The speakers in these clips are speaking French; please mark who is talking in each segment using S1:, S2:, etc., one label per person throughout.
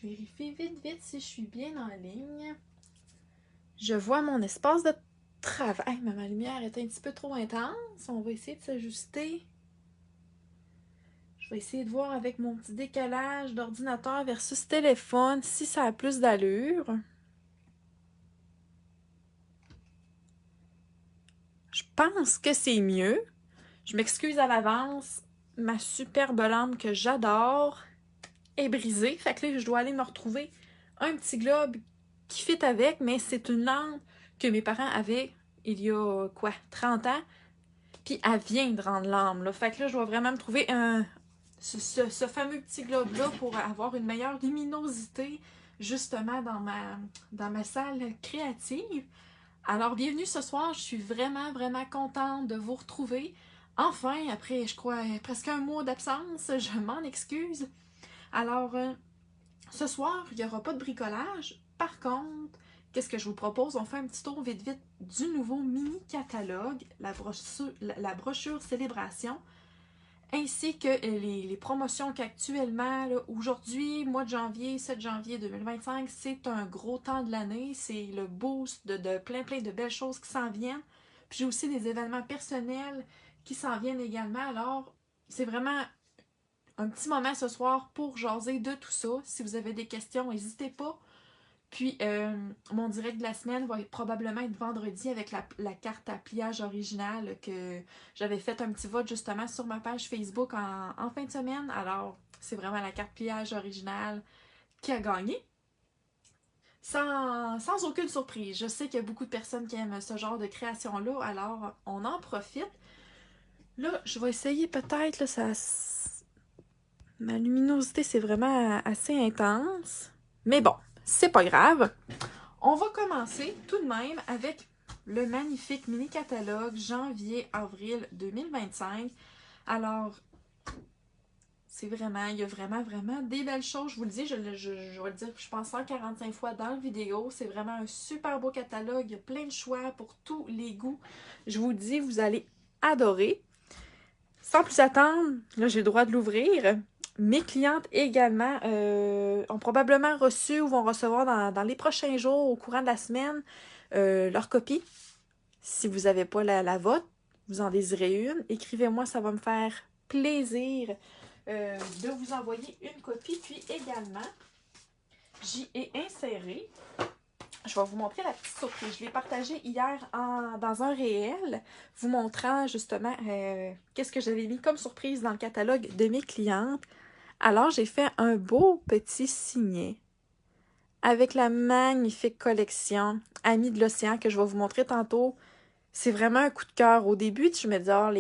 S1: Je vérifie vite si je suis bien en ligne. Je vois mon espace de travail. Mais ma lumière est un petit peu trop intense. On va essayer de s'ajuster. Je vais essayer de voir avec mon petit décalage d'ordinateur versus téléphone si ça a plus d'allure. Je pense que c'est mieux. Je m'excuse à l'avance. Ma superbe lampe que j'adore est brisée. Fait que là, je dois aller me retrouver un petit globe qui fit avec, mais c'est une lampe que mes parents avaient il y a, 30 ans. Puis elle vient de rendre l'âme, là. Fait que là, je dois vraiment me trouver ce fameux petit globe-là pour avoir une meilleure luminosité, justement, dans ma salle créative. Alors, bienvenue ce soir. Je suis vraiment contente de vous retrouver. Enfin, après, je crois, presque un mois d'absence, je m'en excuse. Alors, ce soir, il n'y aura pas de bricolage. Par contre, qu'est-ce que je vous propose? On fait un petit tour vite du nouveau mini-catalogue, la brochure célébration, ainsi que les promotions qu'actuellement, aujourd'hui, mois de janvier, 7 janvier 2025, c'est un gros temps de l'année. C'est le boost de plein de belles choses qui s'en viennent. Puis j'ai aussi des événements personnels qui s'en viennent également. Alors, c'est vraiment un petit moment ce soir pour jaser de tout ça. Si vous avez des questions, n'hésitez pas. Puis, mon direct de la semaine va probablement être vendredi avec la carte à pliage originale que j'avais fait un petit vote justement sur ma page Facebook en fin de semaine. Alors, c'est vraiment la carte pliage originale qui a gagné. Sans aucune surprise. Je sais qu'il y a beaucoup de personnes qui aiment ce genre de création-là, alors on en profite. Là, je vais essayer peut-être, là, ma luminosité, c'est vraiment assez intense. Mais bon, c'est pas grave. On va commencer tout de même avec le magnifique mini-catalogue janvier-avril 2025. Alors, il y a vraiment des belles choses. Je vous le dis, je vais le dire, je pense 145 fois dans la vidéo. C'est vraiment un super beau catalogue. Il y a plein de choix pour tous les goûts. Je vous dis, vous allez adorer. Sans plus attendre, là, j'ai le droit de l'ouvrir. Mes clientes également ont probablement reçu ou vont recevoir dans les prochains jours, au courant de la semaine, leur copie. Si vous n'avez pas la vôtre, vous en désirez une, écrivez-moi, ça va me faire plaisir de vous envoyer une copie. Puis également, j'y ai inséré, je vais vous montrer la petite surprise. Je l'ai partagée hier dans un réel, vous montrant justement qu'est-ce que j'avais mis comme surprise dans le catalogue de mes clientes. Alors, j'ai fait un beau petit signet avec la magnifique collection Amis de l'océan que je vais vous montrer tantôt. C'est vraiment un coup de cœur. Au début, je me disais, oh,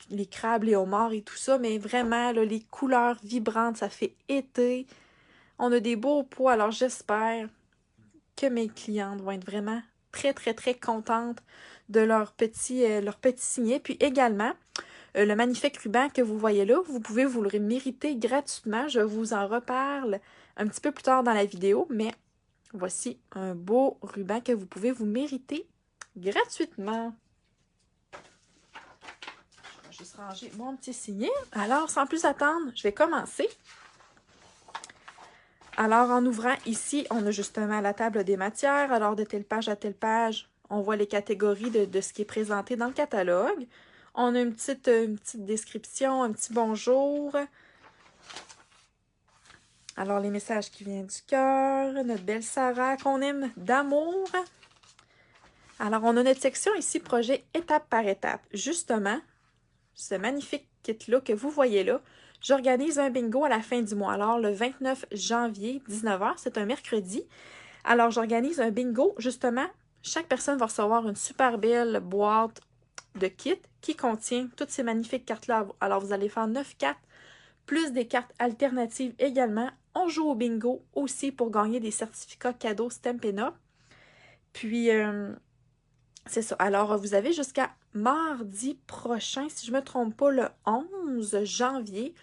S1: les crabes, les homards et tout ça, mais vraiment, là, les couleurs vibrantes, ça fait été. On a des beaux pots, alors j'espère que mes clientes vont être vraiment très contentes de leur petit signet. Puis également, le magnifique ruban que vous voyez là, vous pouvez vous le mériter gratuitement. Je vous en reparle un petit peu plus tard dans la vidéo, mais voici un beau ruban que vous pouvez vous mériter gratuitement. Je vais juste ranger mon petit signet. Alors, sans plus attendre, je vais commencer. Alors, en ouvrant ici, on a justement la table des matières. Alors, de telle page à telle page, on voit les catégories de ce qui est présenté dans le catalogue. On a une petite description, un petit bonjour. Alors, les messages qui viennent du cœur, notre belle Sarah qu'on aime d'amour. Alors, on a notre section ici, projet étape par étape. Justement, ce magnifique kit-là que vous voyez là, j'organise un bingo à la fin du mois. Alors, le 29 janvier, 19h, c'est un mercredi. Alors, j'organise un bingo. Justement, chaque personne va recevoir une super belle boîte de kit qui contient toutes ces magnifiques cartes-là. Alors, vous allez faire 9 cartes, plus des cartes alternatives également. On joue au bingo aussi pour gagner des certificats cadeaux Stampin' Up. Puis, c'est ça. Alors, vous avez jusqu'à mardi prochain, si je ne me trompe pas, le 11 janvier,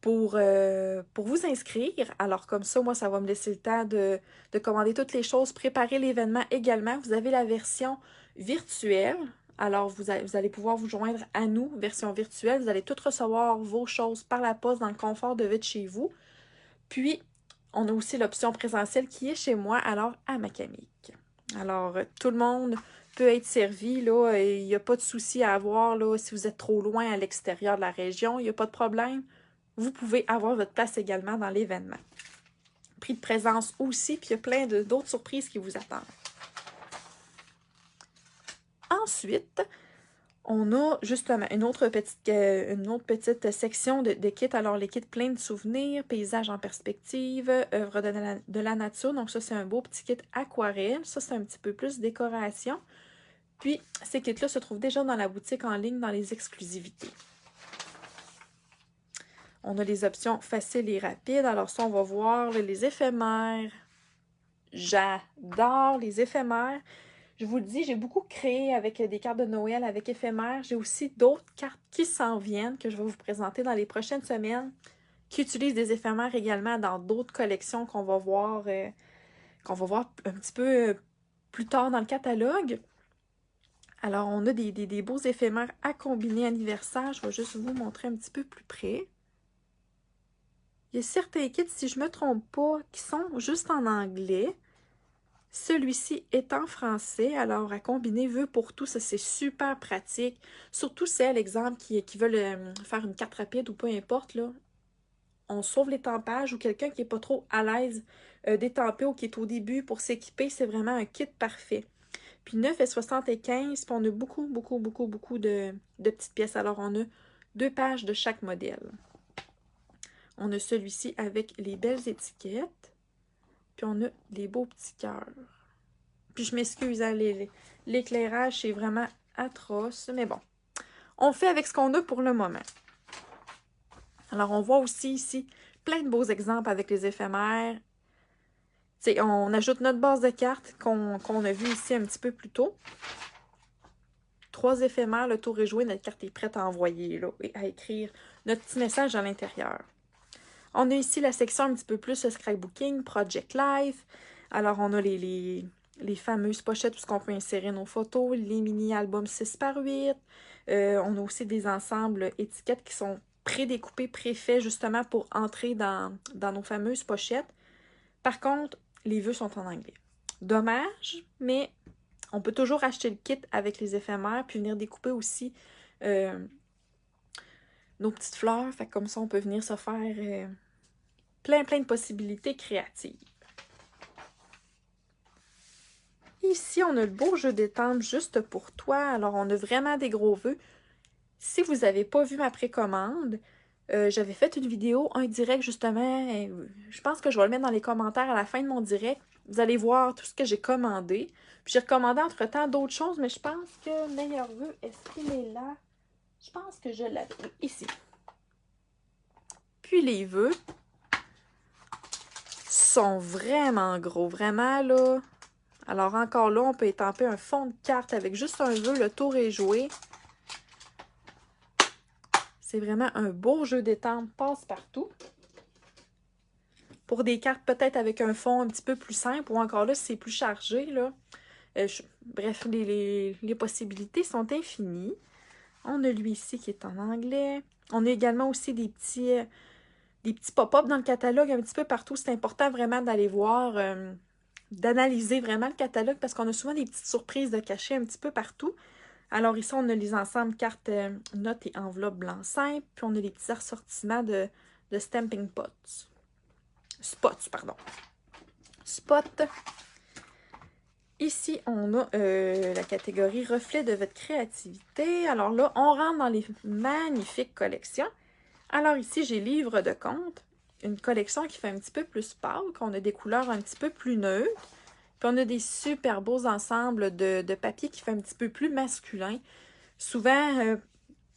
S1: pour vous inscrire. Alors, comme ça, moi, ça va me laisser le temps de commander toutes les choses, préparer l'événement également. Vous avez la version virtuelle. Alors, vous allez pouvoir vous joindre à nous, version virtuelle. Vous allez tout recevoir vos choses par la poste dans le confort de votre chez vous. Puis, on a aussi l'option présentielle qui est chez moi, alors à Macamique. Alors, tout le monde peut être servi, là, il n'y a pas de souci à avoir, là, si vous êtes trop loin à l'extérieur de la région, il n'y a pas de problème. Vous pouvez avoir votre place également dans l'événement. Prix de présence aussi, puis il y a plein d'autres surprises qui vous attendent. Ensuite, on a justement une autre petite section de kits. Alors, les kits pleins de souvenirs, paysages en perspective, œuvres de la nature. Donc, ça, c'est un beau petit kit aquarelle. Ça, c'est un petit peu plus décoration. Puis, ces kits-là se trouvent déjà dans la boutique en ligne, dans les exclusivités. On a les options faciles et rapides. Alors, ça, on va voir là, les éphémères. J'adore les éphémères. Je vous le dis, j'ai beaucoup créé avec des cartes de Noël, avec éphémères. J'ai aussi d'autres cartes qui s'en viennent, que je vais vous présenter dans les prochaines semaines, qui utilisent des éphémères également dans d'autres collections qu'on va voir un petit peu plus tard dans le catalogue. Alors, on a des beaux éphémères à combiner anniversaire. Je vais juste vous montrer un petit peu plus près. Il y a certains kits, si je ne me trompe pas, qui sont juste en anglais. Celui-ci est en français, alors à combiner vœux pour tout, ça c'est super pratique. Surtout celles, exemple, qui veulent faire une carte rapide ou peu importe, là. On sauve l'étampage ou quelqu'un qui n'est pas trop à l'aise d'étamper ou qui est au début pour s'équiper, c'est vraiment un kit parfait. Puis 9,75 puis on a beaucoup de petites pièces. Alors on a 2 pages de chaque modèle. On a celui-ci avec les belles étiquettes. Puis on a les beaux petits cœurs. Puis je m'excuse, hein, l'éclairage, c'est vraiment atroce. Mais bon, on fait avec ce qu'on a pour le moment. Alors, on voit aussi ici plein de beaux exemples avec les éphémères. T'sais, on ajoute notre base de cartes qu'on a vu ici un petit peu plus tôt. 3 éphémères, le tour est joué, notre carte est prête à envoyer là, et à écrire notre petit message à l'intérieur. On a ici la section un petit peu plus scrapbooking, Project Life. Alors, on a les fameuses pochettes où on peut insérer nos photos, les mini-albums 6x8. On a aussi des ensembles étiquettes qui sont pré-découpés, pré-faits justement pour entrer dans nos fameuses pochettes. Par contre, les vœux sont en anglais. Dommage, mais on peut toujours acheter le kit avec les éphémères puis venir découper aussi nos petites fleurs. Fait que comme ça, on peut venir se faire plein de possibilités créatives. Ici, on a le beau jeu d'étampes juste pour toi. Alors, on a vraiment des gros vœux. Si vous n'avez pas vu ma précommande, j'avais fait une vidéo, un direct justement. Je pense que je vais le mettre dans les commentaires à la fin de mon direct. Vous allez voir tout ce que j'ai commandé. Puis j'ai recommandé entre-temps d'autres choses, mais je pense que meilleur vœu, est-ce qu'il est là? Je pense que je l'avais ici. Puis les vœux sont vraiment gros, vraiment là. Alors encore là, on peut étamper un fond de carte avec juste un vœu, le tour est joué. C'est vraiment un beau jeu d'étampes passe-partout. Pour des cartes peut-être avec un fond un petit peu plus simple, ou encore là, si c'est plus chargé, là. Bref, les possibilités sont infinies. On a lui ici qui est en anglais. On a également aussi des petits pop-up dans le catalogue un petit peu partout. C'est important vraiment d'aller voir, d'analyser vraiment le catalogue parce qu'on a souvent des petites surprises de cachets un petit peu partout. Alors ici, on a les ensembles cartes, notes et enveloppes blanc simple. Puis on a les petits assortiments de stamping pots. Spots, pardon. Spot. Ici, on a la catégorie reflet de votre créativité. Alors là, on rentre dans les magnifiques collections. Alors ici, j'ai livre de compte. Une collection qui fait un petit peu plus pâle, qu'on a des couleurs un petit peu plus neutres. Puis on a des super beaux ensembles de papier qui fait un petit peu plus masculin. Souvent,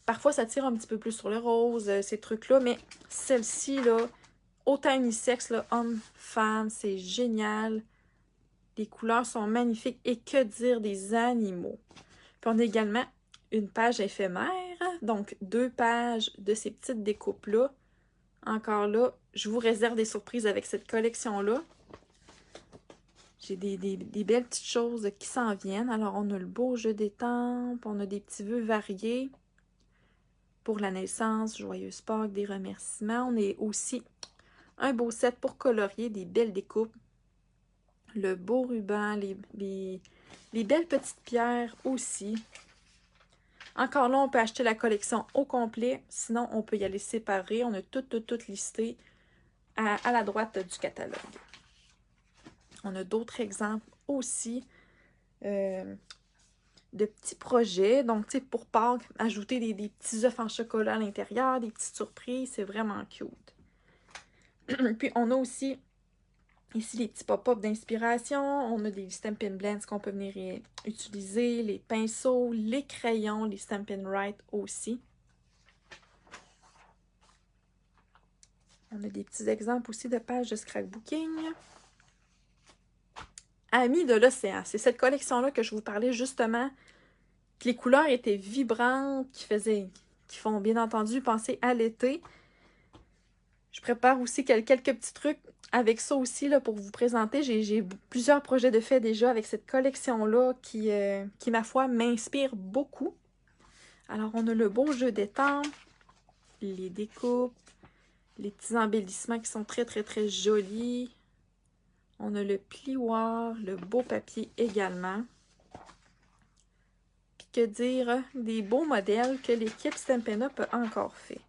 S1: parfois ça tire un petit peu plus sur le rose, ces trucs-là, mais celle-ci, là, autant unisexe, là, homme, femme, c'est génial. Les couleurs sont magnifiques et que dire des animaux. Puis on a également une page éphémère, donc 2 pages de ces petites découpes-là. Encore là, je vous réserve des surprises avec cette collection-là. J'ai des belles petites choses qui s'en viennent. Alors, on a le beau jeu d'étampes, on a des petits vœux variés pour la naissance, joyeuse Pâques, des remerciements. On a aussi Un beau set pour colorier, des belles découpes. Le beau ruban, les belles petites pierres aussi. Encore là, on peut acheter la collection au complet. Sinon, on peut y aller séparer. On a tout listé à la droite du catalogue. On a d'autres exemples aussi de petits projets. Donc, tu sais, pour Pâques, ajouter des petits œufs en chocolat à l'intérieur, des petites surprises, c'est vraiment cute. Puis, on a aussi ici les petits pop-up d'inspiration. On a des Stampin' Blends qu'on peut venir utiliser, les pinceaux, les crayons, les Stampin' Write aussi. On a des petits exemples aussi de pages de scrapbooking. Amis de l'océan, c'est cette collection-là que je vous parlais justement, que les couleurs étaient vibrantes, qui font bien entendu penser à l'été. Je prépare aussi quelques petits trucs avec ça aussi là, pour vous présenter. J'ai plusieurs projets de fait déjà avec cette collection-là qui, ma foi, m'inspire beaucoup. Alors, on a le beau jeu d'étampes, les découpes, les petits embellissements qui sont très jolis. On a le plioir, le beau papier également. Puis que dire, des beaux modèles que l'équipe Stampin' Up a encore fait.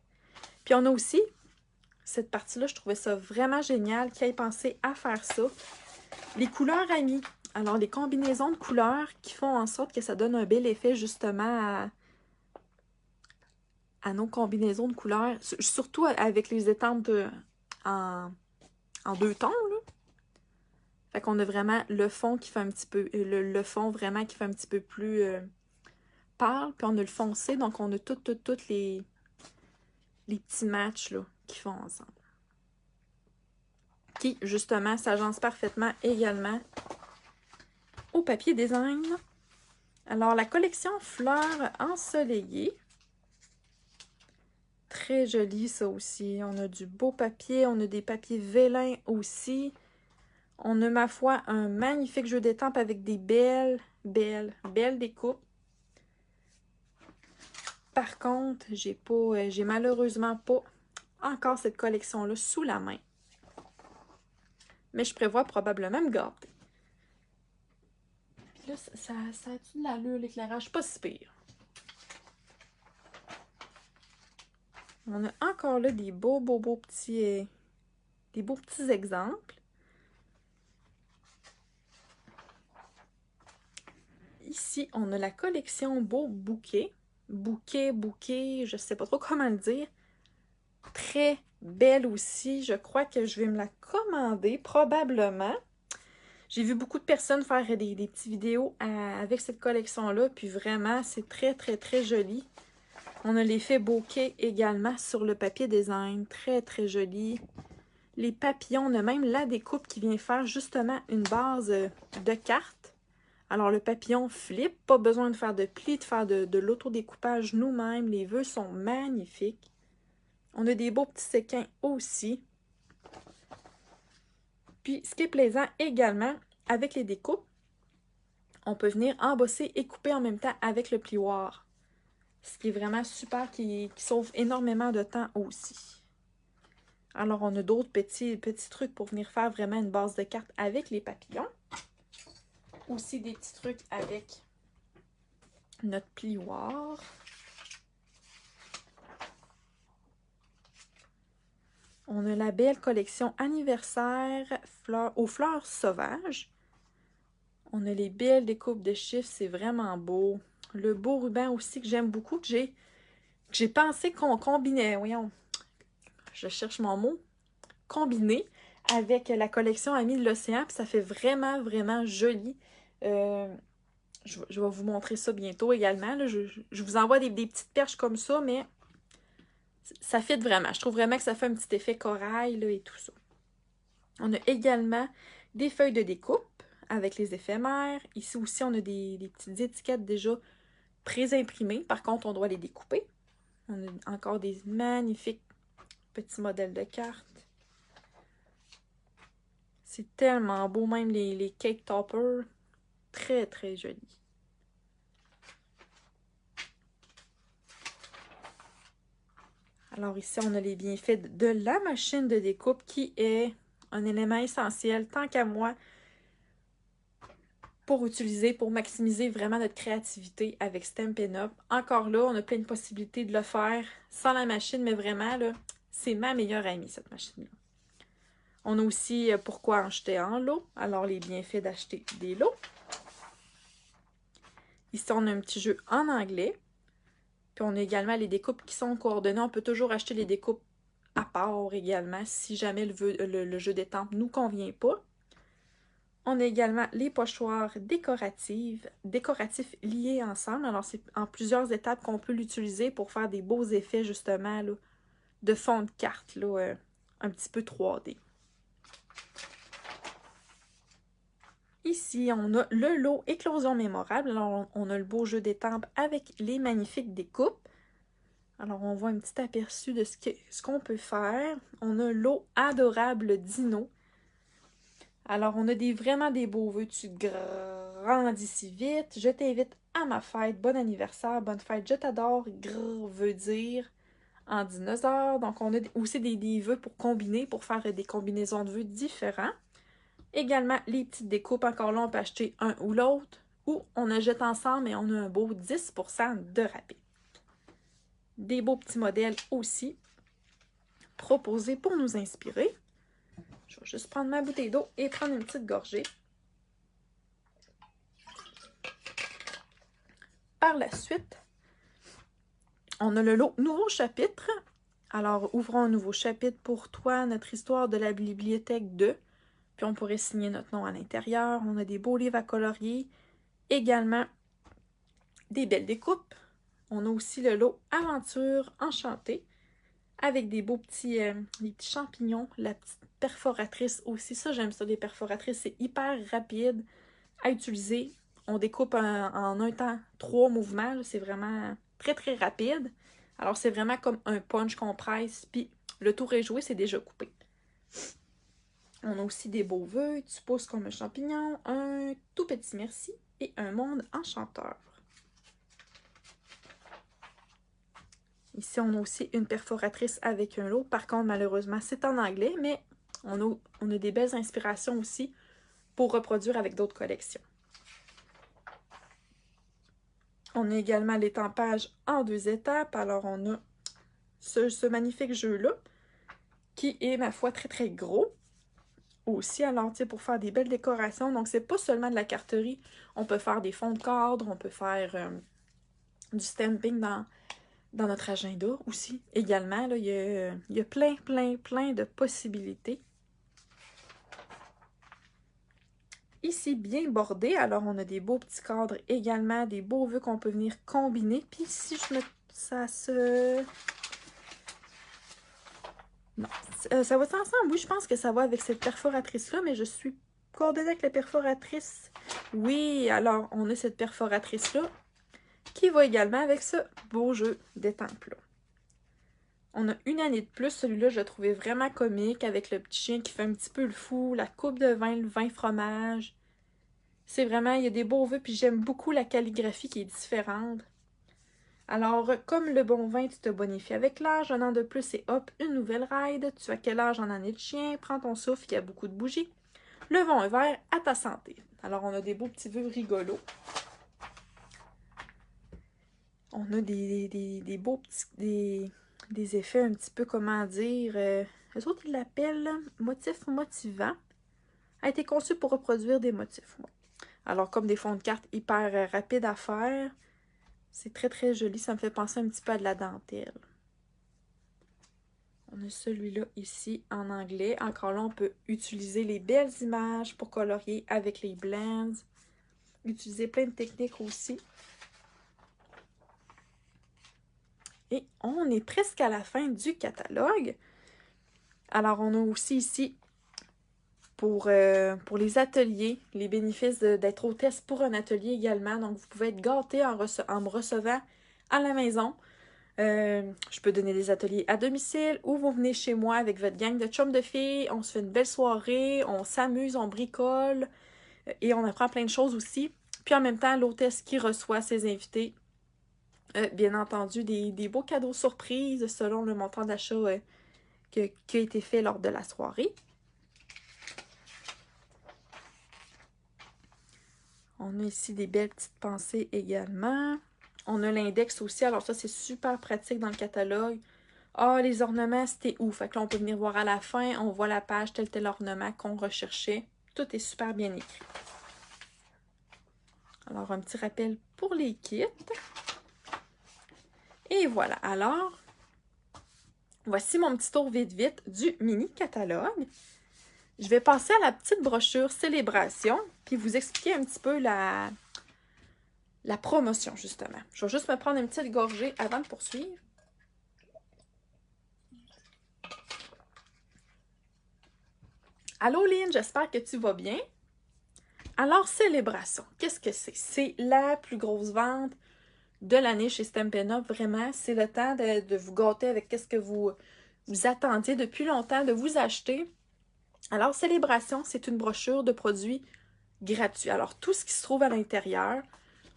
S1: Puis on a aussi, cette partie-là, je trouvais ça vraiment génial qu'ils aient pensé à faire ça. Les couleurs amies. Alors, les combinaisons de couleurs qui font en sorte que ça donne un bel effet justement à nos combinaisons de couleurs. Surtout avec les étampes en deux tons, là. Fait qu'on a vraiment le fond qui fait un petit peu, le fond vraiment qui fait un petit peu plus pâle, puis on a le foncé, donc on a toutes les petits matchs là, qui font ensemble. Qui, justement, s'agencent parfaitement également au papier design. Alors, la collection Fleurs ensoleillées. Très joli, ça aussi. On a du beau papier, on a des papiers vélins aussi. On a, ma foi, un magnifique jeu d'étampes avec des belles découpes. Par contre, j'ai malheureusement pas encore cette collection-là sous la main. Mais je prévois probablement me gâter. Puis là, ça a-tu de l'allure, l'éclairage? Pas si pire. On a encore là des beaux petits exemples. Ici, on a la collection Beau Bouquet. Bouquet, je sais pas trop comment le dire. Très belle aussi. Je crois que je vais me la commander, probablement. J'ai vu beaucoup de personnes faire des petites vidéos avec cette collection-là, puis vraiment, c'est très joli. On a l'effet bokeh également sur le papier design, très joli. Les papillons, on a même la découpe qui vient faire justement une base de cartes. Alors, le papillon flip, pas besoin de faire de plis, de faire de l'autodécoupage nous-mêmes. Les vœux sont magnifiques. On a des beaux petits séquins aussi. Puis, ce qui est plaisant également, avec les découpes, on peut venir embosser et couper en même temps avec le plioir. Ce qui est vraiment super, qui sauve énormément de temps aussi. Alors, on a d'autres petits trucs pour venir faire vraiment une base de cartes avec les papillons. Aussi des petits trucs avec notre plioir. On a la belle collection anniversaire aux fleurs sauvages. On a les belles découpes de chiffres, c'est vraiment beau. Le beau ruban aussi que j'aime beaucoup, que j'ai pensé qu'on combinait, voyons, je cherche mon mot, combiné avec la collection Amis de l'océan, puis ça fait vraiment joli. Je vais vous montrer ça bientôt également. Là. Je vous envoie des petites perches comme ça, mais ça fit vraiment. Je trouve vraiment que ça fait un petit effet corail là, et tout ça. On a également des feuilles de découpe avec les éphémères. Ici aussi, on a des petites étiquettes déjà pré-imprimées. Par contre, on doit les découper. On a encore des magnifiques petits modèles de cartes. C'est tellement beau, même les cake toppers. Très jolis. Alors ici, on a les bienfaits de la machine de découpe qui est un élément essentiel, tant qu'à moi, pour utiliser, pour maximiser vraiment notre créativité avec Stampin' Up. Encore là, on a plein de possibilités de le faire sans la machine, mais vraiment, là, c'est ma meilleure amie, cette machine-là. On a aussi pourquoi acheter en lot. Alors, les bienfaits d'acheter des lots. Ici, on a un petit jeu en anglais. Puis, on a également les découpes qui sont coordonnées. On peut toujours acheter les découpes à part également si jamais le jeu d'étampes ne nous convient pas. On a également les pochoirs décoratifs liés ensemble. Alors, c'est en plusieurs étapes qu'on peut l'utiliser pour faire des beaux effets, justement, là, de fond de carte, là, un petit peu 3D. Ici, on a le lot Éclosion mémorable. Alors, on a le beau jeu d'étampes avec les magnifiques découpes. Alors, on voit un petit aperçu de ce qu'on peut faire. On a l'eau Adorable Dino. Alors, on a vraiment des beaux vœux. Tu grandis si vite. Je t'invite à ma fête. Bon anniversaire, bonne fête. Je t'adore. Veut dire en dinosaure. Donc, on a aussi des vœux pour combiner, pour faire des combinaisons de vœux différents. Également, les petites découpes. Encore là, on peut acheter un ou l'autre. Ou on achète ensemble et on a un beau 10% de rabais. Des beaux petits modèles aussi proposés pour nous inspirer. Je vais juste prendre ma bouteille d'eau et prendre une petite gorgée. Par la suite, on a le lot Nouveau chapitre. Alors, ouvrons un nouveau chapitre pour toi, notre histoire de la bibliothèque 2. Puis on pourrait signer notre nom à l'intérieur. On a des beaux livres à colorier. Également, des belles découpes. On a aussi le lot Aventure enchantée avec des beaux petits, des petits champignons. La petite perforatrice aussi. Ça, j'aime ça, les perforatrices. C'est hyper rapide à utiliser. On découpe en un temps 3 mouvements. C'est vraiment très, très rapide. Alors, c'est vraiment comme un punch qu'on presse. Puis, le tour est joué, c'est déjà coupé. On a aussi des beaux vœux. Tu pousses comme un champignon, un tout petit merci et un monde enchanteur. Ici, on a aussi une perforatrice avec un lot. Par contre, malheureusement, c'est en anglais, mais on a des belles inspirations aussi pour reproduire avec d'autres collections. On a également l'étampage en 2 étapes. Alors, on a ce magnifique jeu-là qui est, ma foi, très, très gros. Aussi, alors, tu sais, pour faire des belles décorations. Donc, c'est pas seulement de la carterie. On peut faire des fonds de cadre, on peut faire du stamping dans notre agenda aussi. Également, là, il y a plein, plein, plein de possibilités. Ici, bien bordé. Alors, on a des beaux petits cadres également, des beaux vœux qu'on peut venir combiner. Puis, si je me... ça se... Non, ça va ensemble. Oui, je pense que ça va avec cette perforatrice-là, mais je suis coordonnée avec la perforatrice. Oui, alors, on a cette perforatrice-là qui va également avec ce beau jeu d'étampes-là. On a une année de plus. Celui-là, je le trouvais vraiment comique avec le petit chien qui fait un petit peu le fou, la coupe de vin, le vin fromage. C'est vraiment, il y a des beaux vœux, puis j'aime beaucoup la calligraphie qui est différente. Alors, comme le bon vin, tu te bonifies avec l'âge, 1 an de plus et hop, une nouvelle ride. Tu as quel âge en année de chien? Prends ton souffle, il y a beaucoup de bougies. Levons un verre à ta santé. Alors, on a des beaux petits vœux rigolos. On a des beaux petits... Des effets un petit peu, comment dire... les autres, ils l'appellent motif motivant. A été conçu pour reproduire des motifs. Ouais. Alors, comme des fonds de cartes hyper rapides à faire, c'est très, très joli. Ça me fait penser un petit peu à de la dentelle. On a celui-là ici en anglais. Encore là, on peut utiliser les belles images pour colorier avec les blends. Utiliser plein de techniques aussi. Et on est presque à la fin du catalogue. Alors, on a aussi ici, pour les ateliers, les bénéfices d'être hôtesse pour un atelier également. Donc, vous pouvez être gâté en me recevant à la maison. Je peux donner des ateliers à domicile ou vous venez chez moi avec votre gang de chums de filles. On se fait une belle soirée, on s'amuse, on bricole et on apprend plein de choses aussi. Puis en même temps, l'hôtesse qui reçoit ses invités Bien entendu, des beaux cadeaux surprises selon le montant d'achat qui a été fait lors de la soirée. On a ici des belles petites pensées également. On a l'index aussi, alors ça c'est super pratique dans le catalogue. Ah, les ornements, c'était où? Fait que là, on peut venir voir à la fin, on voit la page tel ornement qu'on recherchait. Tout est super bien écrit. Alors, un petit rappel pour les kits. Et voilà, alors, voici mon petit tour vite du mini catalogue. Je vais passer à la petite brochure célébration, puis vous expliquer un petit peu la promotion, justement. Je vais juste me prendre une petite gorgée avant de poursuivre. Allô Lynn, j'espère que tu vas bien. Alors, célébration, qu'est-ce que c'est? C'est la plus grosse vente de l'année chez Stampin' Up. Vraiment, c'est le temps de vous gâter avec qu'est-ce que vous attendiez depuis longtemps de vous acheter. Alors, célébration, c'est une brochure de produits gratuits. Alors, tout ce qui se trouve à l'intérieur,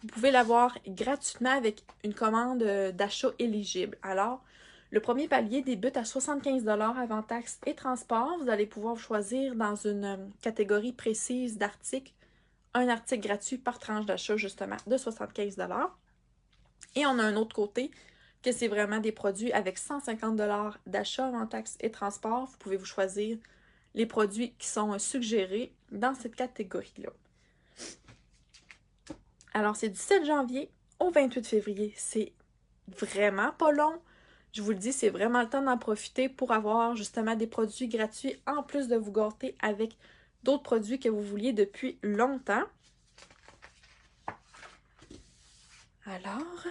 S1: vous pouvez l'avoir gratuitement avec une commande d'achat éligible. Alors, le premier palier débute à 75 $ avant taxes et transport. Vous allez pouvoir choisir dans une catégorie précise d'articles un article gratuit par tranche d'achat, justement, de 75 $. Et on a un autre côté que c'est vraiment des produits avec 150 $ d'achat avant taxes et transport. Vous pouvez vous choisir les produits qui sont suggérés dans cette catégorie-là. Alors, c'est du 7 janvier au 28 février. C'est vraiment pas long. Je vous le dis, c'est vraiment le temps d'en profiter pour avoir justement des produits gratuits en plus de vous gâter avec d'autres produits que vous vouliez depuis longtemps. Alors,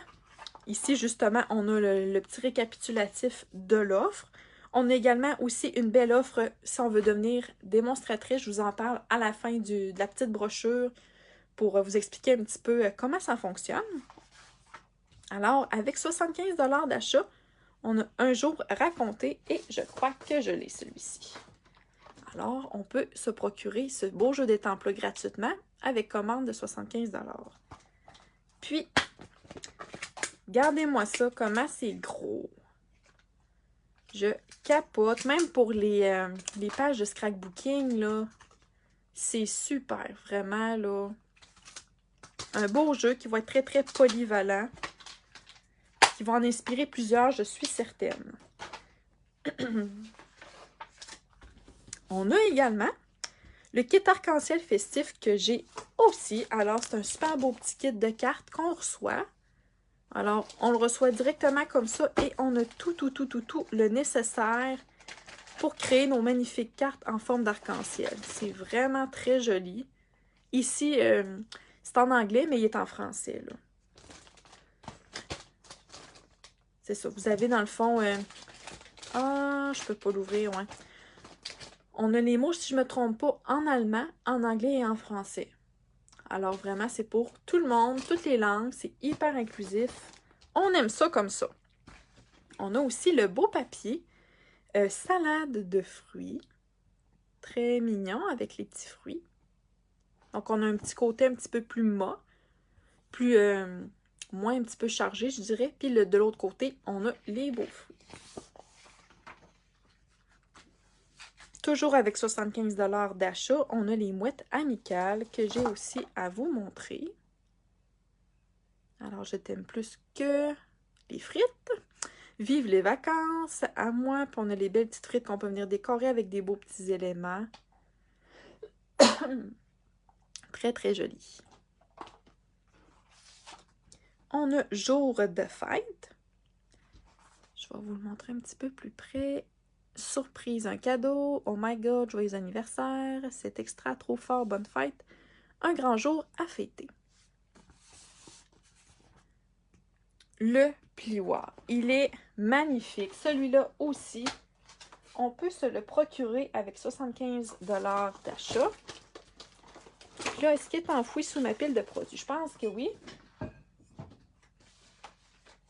S1: ici, justement, on a le petit récapitulatif de l'offre. On a également aussi une belle offre si on veut devenir démonstratrice. Je vous en parle à la fin de la petite brochure pour vous expliquer un petit peu comment ça fonctionne. Alors, avec 75 $ d'achat, on a un jour raconté et je crois que je l'ai celui-ci. Alors, on peut se procurer ce beau jeu des temples gratuitement avec commande de 75 $. Puis, regardez-moi ça, comment c'est gros. Je capote, même pour les pages de scrapbooking, là, c'est super, vraiment, là. Un beau jeu qui va être très, très polyvalent, qui va en inspirer plusieurs, je suis certaine. On a également le kit arc-en-ciel festif que j'ai aussi. Alors, c'est un super beau petit kit de cartes qu'on reçoit. Alors, on le reçoit directement comme ça et on a tout le nécessaire pour créer nos magnifiques cartes en forme d'arc-en-ciel. C'est vraiment très joli. Ici, c'est en anglais, mais il est en français, là. C'est ça. Vous avez dans le fond... je peux pas l'ouvrir, ouais. On a les mots, si je ne me trompe pas, en allemand, en anglais et en français. Alors vraiment, c'est pour tout le monde, toutes les langues. C'est hyper inclusif. On aime ça comme ça. On a aussi le beau papier salade de fruits. Très mignon avec les petits fruits. Donc, on a un petit côté un petit peu plus mat. Plus... moins un petit peu chargé, je dirais. Puis de l'autre côté, on a les beaux fruits. Toujours avec 75 $ d'achat, on a les mouettes amicales que j'ai aussi à vous montrer. Alors, je t'aime plus que les frites. Vive les vacances à moi. Puis on a les belles petites frites qu'on peut venir décorer avec des beaux petits éléments. Très, très joli. On a jour de fête. Je vais vous le montrer un petit peu plus près. Surprise, un cadeau. Oh my god, joyeux anniversaire. C'est extra, trop fort, bonne fête. Un grand jour à fêter. Le plioir. Il est magnifique. Celui-là aussi, on peut se le procurer avec 75 $ d'achat. Là, est-ce qu'il est enfoui sous ma pile de produits? Je pense que oui.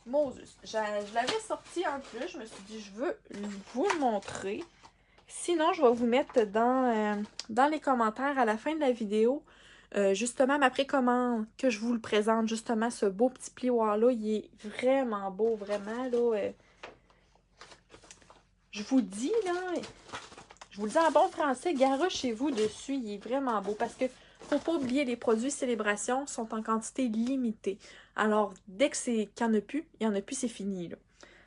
S1: Moses, je l'avais sorti en plus. Je me suis dit, je veux vous le montrer. Sinon, je vais vous mettre dans les commentaires à la fin de la vidéo Justement, ma précommande, que je vous le présente, justement, ce beau petit plioir-là, il est vraiment beau, vraiment, là. Je vous dis, là, je vous le dis en bon français, garochez-vous dessus, il est vraiment beau, parce que faut pas oublier, les produits Célébration sont en quantité limitée. Alors, dès que qu'il n'y en a plus, il n'y en a plus, c'est fini, là.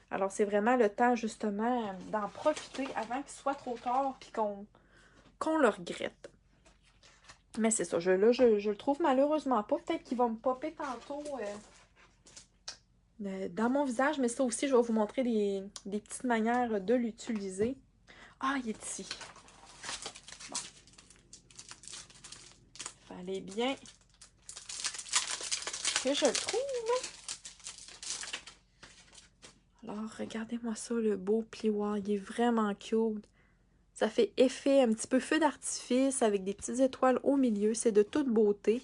S1: Alors, c'est vraiment le temps, justement, d'en profiter avant qu'il soit trop tard, puis qu'on le regrette. Mais c'est ça, je le trouve malheureusement pas. Peut-être qu'il va me popper tantôt dans mon visage, mais ça aussi, je vais vous montrer des petites manières de l'utiliser. Ah, il est ici. Bon. Fallait bien que je le trouve. Alors, regardez-moi ça, le beau plioir. Il est vraiment cute. Ça fait effet un petit peu feu d'artifice avec des petites étoiles au milieu. C'est de toute beauté.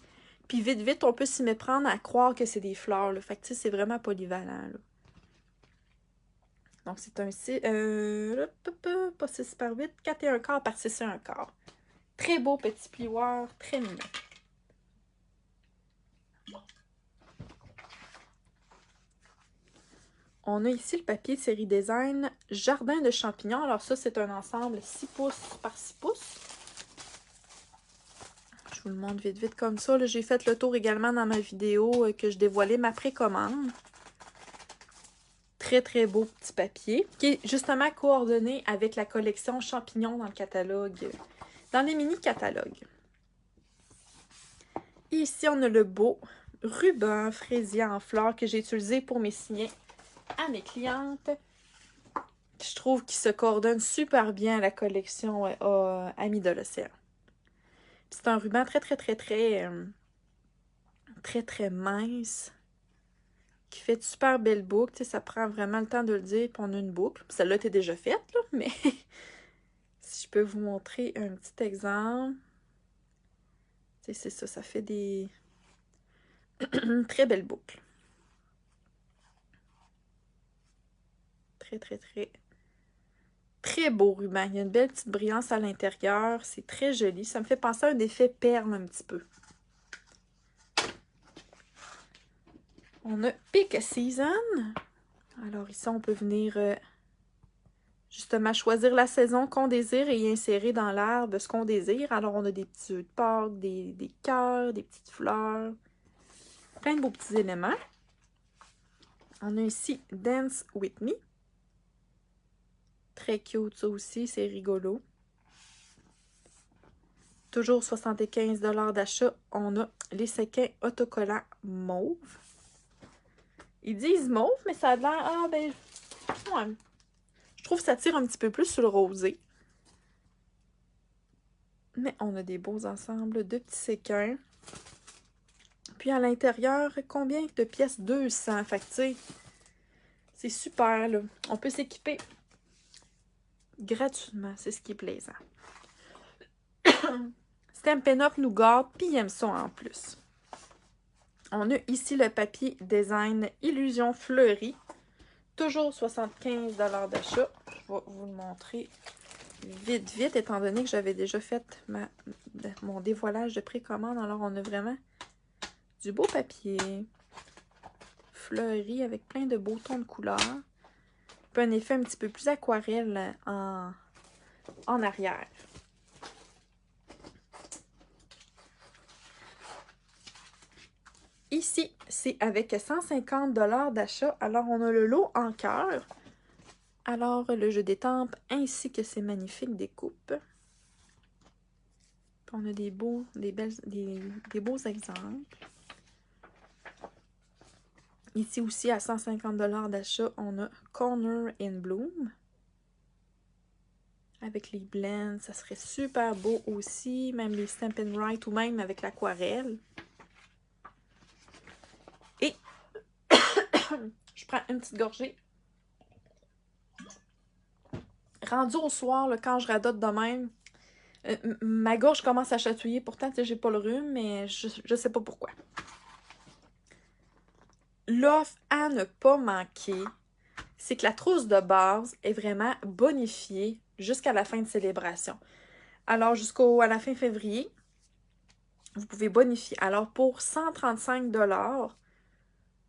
S1: Puis vite, vite, on peut s'y méprendre à croire que c'est des fleurs, là. Fait que, tu sais, c'est vraiment polyvalent, là. Donc, c'est un 6, pas 6 par 8, 4 et un quart par 6 et un quart. Très beau petit plioir, très mignon. On a ici le papier série design Jardin de champignons. Alors ça, c'est un ensemble 6 pouces par 6 pouces. Je vous le montre vite, vite comme ça. J'ai fait le tour également dans ma vidéo que je dévoilais ma précommande. Très, très beau petit papier qui est justement coordonné avec la collection champignons dans le catalogue, dans les mini-catalogues. Et ici, on a le beau ruban fraisier en fleurs que j'ai utilisé pour mes signets à mes clientes. Je trouve qu'il se coordonne super bien à la collection Amis de l'océan. C'est un ruban très, très, très, très, très, très mince qui fait de super belles boucles. Ça prend vraiment le temps de le dire, puis on a une boucle. Celle-là était déjà faite, là, mais si je peux vous montrer un petit exemple. C'est ça, ça fait des très belles boucles. Très, très, très, très beau ruban. Il y a une belle petite brillance à l'intérieur. C'est très joli. Ça me fait penser à un effet perle un petit peu. On a Pick Season. Alors ici, on peut venir justement choisir la saison qu'on désire et y insérer dans l'arbre ce qu'on désire. Alors, on a des petits œufs de Pâques, des cœurs, des petites fleurs. Plein de beaux petits éléments. On a ici Dance With Me. Très cute, ça aussi, c'est rigolo. Toujours 75 $ d'achat. On a les sequins autocollants mauve. Ils disent mauve, mais ça a l'air... Ah, ben... Ouais. Je trouve que ça tire un petit peu plus sur le rosé. Mais on a des beaux ensembles de petits séquins. Puis à l'intérieur, combien de pièces? 200. Fait que, tu sais, c'est super, là. On peut s'équiper gratuitement. C'est ce qui est plaisant. Stampin' Up! Nous garde, puis ils aiment ça en plus. On a ici le papier design Illusion fleurie. Toujours 75 $ d'achat. Je vais vous le montrer vite, vite, étant donné que j'avais déjà fait mon dévoilage de précommande. Alors, on a vraiment du beau papier fleuri avec plein de beaux tons de couleurs. Puis un effet un petit peu plus aquarelle en arrière. Ici, c'est avec 150 $ d'achat. Alors, on a le lot en cœur. Alors, le jeu d'étampes ainsi que ces magnifiques découpes. Puis on a des beaux exemples. Ici aussi, à 150 $ d'achat, on a Corner in Bloom. Avec les blends, ça serait super beau aussi. Même les Stampin' Write ou même avec l'aquarelle. Et je prends une petite gorgée. Rendu au soir, là, quand je radote de même, ma gorge commence à chatouiller. Pourtant, tu sais, j'ai pas le rhume, mais je sais pas pourquoi. L'offre à ne pas manquer, c'est que la trousse de base est vraiment bonifiée jusqu'à la fin de célébration. Alors, à la fin février, vous pouvez bonifier. Alors, pour 135 $,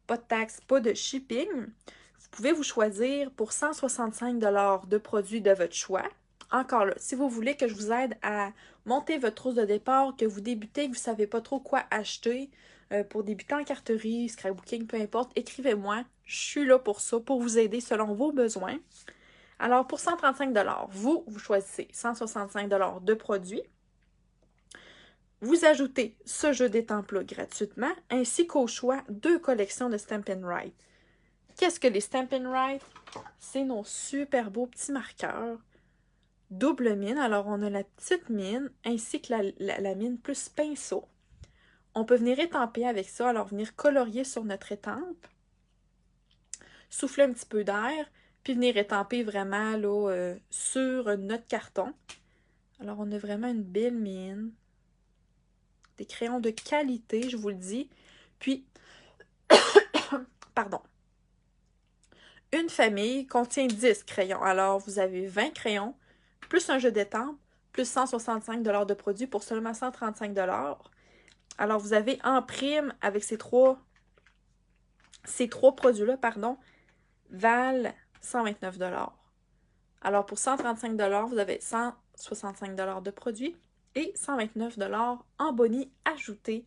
S1: pas de taxes, pas de shipping, vous pouvez vous choisir pour 165 $ de produits de votre choix. Encore là, si vous voulez que je vous aide à monter votre trousse de départ, que vous débutez, que vous ne savez pas trop quoi acheter pour débuter en carterie, scrapbooking, peu importe, écrivez-moi. Je suis là pour ça, pour vous aider selon vos besoins. Alors, pour 135 $, vous choisissez 165 $ de produits. Vous ajoutez ce jeu d'étampes-là gratuitement, ainsi qu'au choix 2 collections de Stampin' Write. Qu'est-ce que les Stampin' Write? C'est nos super beaux petits marqueurs. Double mine, alors on a la petite mine ainsi que la mine plus pinceau. On peut venir étamper avec ça, alors venir colorier sur notre étampe, souffler un petit peu d'air, puis venir étamper vraiment là, sur notre carton. Alors on a vraiment une belle mine, des crayons de qualité, je vous le dis. Puis, pardon, une famille contient 10 crayons. Alors vous avez 20 crayons, plus un jeu d'étampes, plus 165 $ de produits pour seulement 135 $. Alors, vous avez en prime avec ces trois produits-là, pardon, valent 129 $. Alors, pour 135 $, vous avez 165 $ de produits et 129 $ en boni ajoutés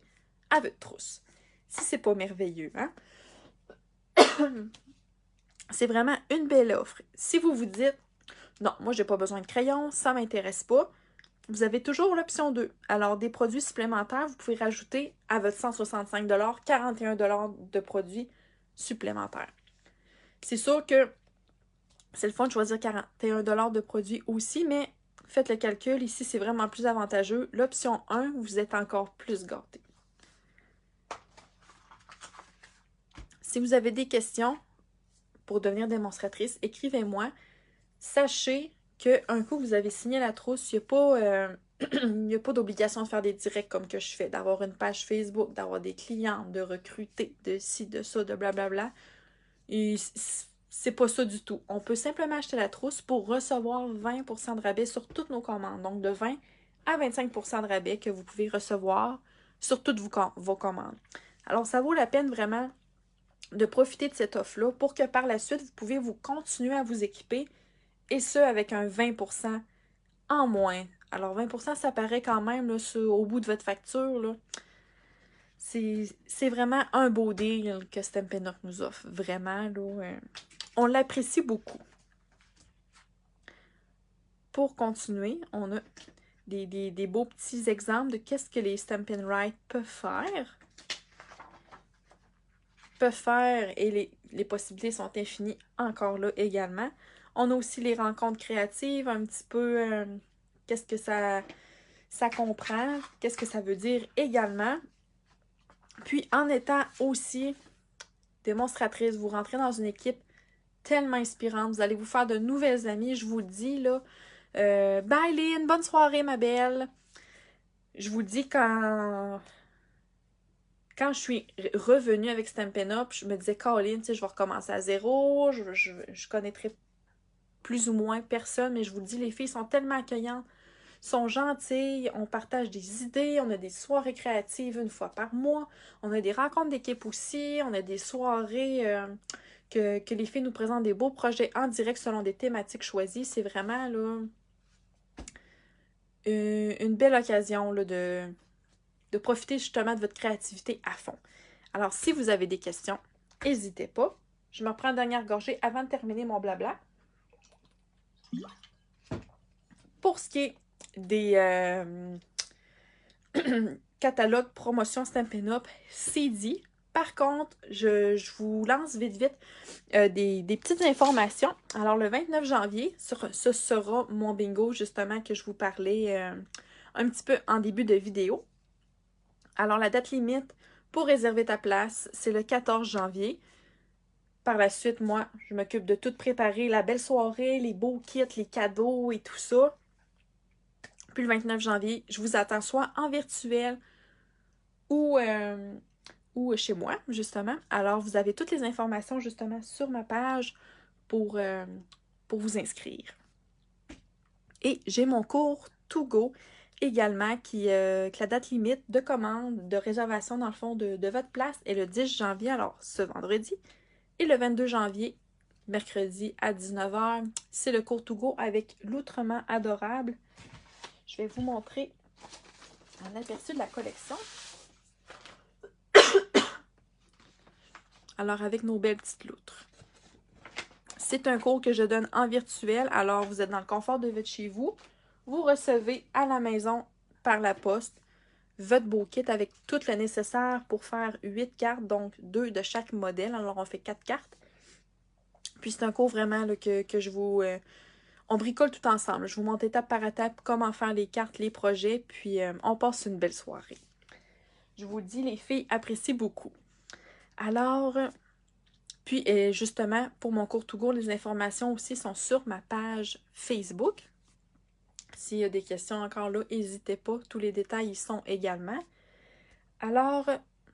S1: à votre trousse. Si c'est pas merveilleux, hein? C'est vraiment une belle offre. Si vous vous dites, non, moi, j'ai pas besoin de crayon, ça m'intéresse pas, vous avez toujours l'option 2. Alors, des produits supplémentaires, vous pouvez rajouter à votre 165 $, 41 $ de produits supplémentaires. C'est sûr que c'est le fun de choisir 41 $ de produits aussi, mais faites le calcul. Ici, c'est vraiment plus avantageux. L'option 1, vous êtes encore plus gâté. Si vous avez des questions pour devenir démonstratrice, écrivez-moi. Sachez qu'un coup vous avez signé la trousse, il n'y a pas d'obligation de faire des directs comme que je fais, d'avoir une page Facebook, d'avoir des clients, de recruter, de ci, de ça, de blablabla. Et c'est pas ça du tout. On peut simplement acheter la trousse pour recevoir 20% de rabais sur toutes nos commandes. Donc de 20 à 25% de rabais que vous pouvez recevoir sur toutes vos commandes. Alors ça vaut la peine vraiment de profiter de cette offre-là pour que par la suite, vous pouvez continuer à vous équiper et ce avec un 20% en moins. Alors 20%, ça paraît quand même là, au bout de votre facture. Là. C'est vraiment un beau deal que Stampin' Up! Nous offre. Vraiment, là, on l'apprécie beaucoup. Pour continuer, on a des beaux petits exemples de qu'est-ce que les Stampin' Write peuvent faire. Et les possibilités sont infinies encore là également. On a aussi les rencontres créatives, un petit peu qu'est-ce que ça comprend, qu'est-ce que ça veut dire également. Puis en étant aussi démonstratrice, vous rentrez dans une équipe tellement inspirante, vous allez vous faire de nouvelles amies, je vous le dis là. Bye Lynn, bonne soirée ma belle. Je vous dis quand je suis revenue avec Stampin' Up, je me disais, Caroline, tu sais, je vais recommencer à zéro, je connaîtrai plus ou moins personne, mais je vous le dis, les filles sont tellement accueillantes, sont gentilles, on partage des idées, on a des soirées créatives une fois par mois, on a des rencontres d'équipe aussi, on a des soirées que les filles nous présentent des beaux projets en direct selon des thématiques choisies. C'est vraiment là une belle occasion là, de profiter justement de votre créativité à fond. Alors, si vous avez des questions, n'hésitez pas. Je me reprends une dernière gorgée avant de terminer mon blabla. Pour ce qui est des catalogues promotion Stampin' Up, c'est dit. Par contre, je vous lance vite des petites informations. Alors, le 29 janvier, ce sera mon bingo, justement, que je vous parlais un petit peu en début de vidéo. Alors, la date limite pour réserver ta place, c'est le 14 janvier. Par la suite, moi, je m'occupe de tout préparer, la belle soirée, les beaux kits, les cadeaux et tout ça. Puis le 29 janvier, je vous attends soit en virtuel ou chez moi, justement. Alors, vous avez toutes les informations, justement, sur ma page pour vous inscrire. Et j'ai mon cours To Go également que la date limite de commande, de réservation dans le fond de votre place est le 10 janvier, alors ce vendredi, et le 22 janvier, mercredi à 19h. C'est le cours to go avec l'outrement adorable. Je vais vous montrer un aperçu de la collection. Alors, avec nos belles petites loutres. C'est un cours que je donne en virtuel, alors vous êtes dans le confort de votre chez vous. Vous recevez à la maison par la poste votre beau kit avec tout le nécessaire pour faire 8 cartes, donc 2 de chaque modèle. Alors, on fait 4 cartes. Puis, c'est un cours vraiment là, que je vous... on bricole tout ensemble. Je vous montre étape par étape comment faire les cartes, les projets, puis on passe une belle soirée. Je vous le dis, les filles apprécient beaucoup. Alors, puis justement, pour mon cours to go, les informations aussi sont sur ma page Facebook. S'il y a des questions encore là, n'hésitez pas. Tous les détails y sont également. Alors,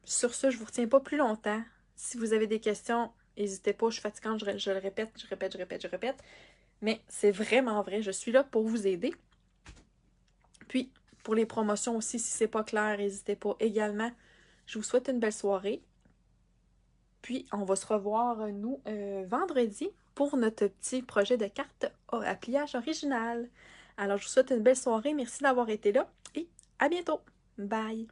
S1: sur ce, je ne vous retiens pas plus longtemps. Si vous avez des questions, n'hésitez pas. Je suis fatigante, je le répète, je répète. Mais c'est vraiment vrai, je suis là pour vous aider. Puis, pour les promotions aussi, si c'est pas clair, n'hésitez pas également. Je vous souhaite une belle soirée. Puis, on va se revoir, nous, vendredi pour notre petit projet de cartes à pliage original. Alors, je vous souhaite une belle soirée. Merci d'avoir été là et à bientôt. Bye!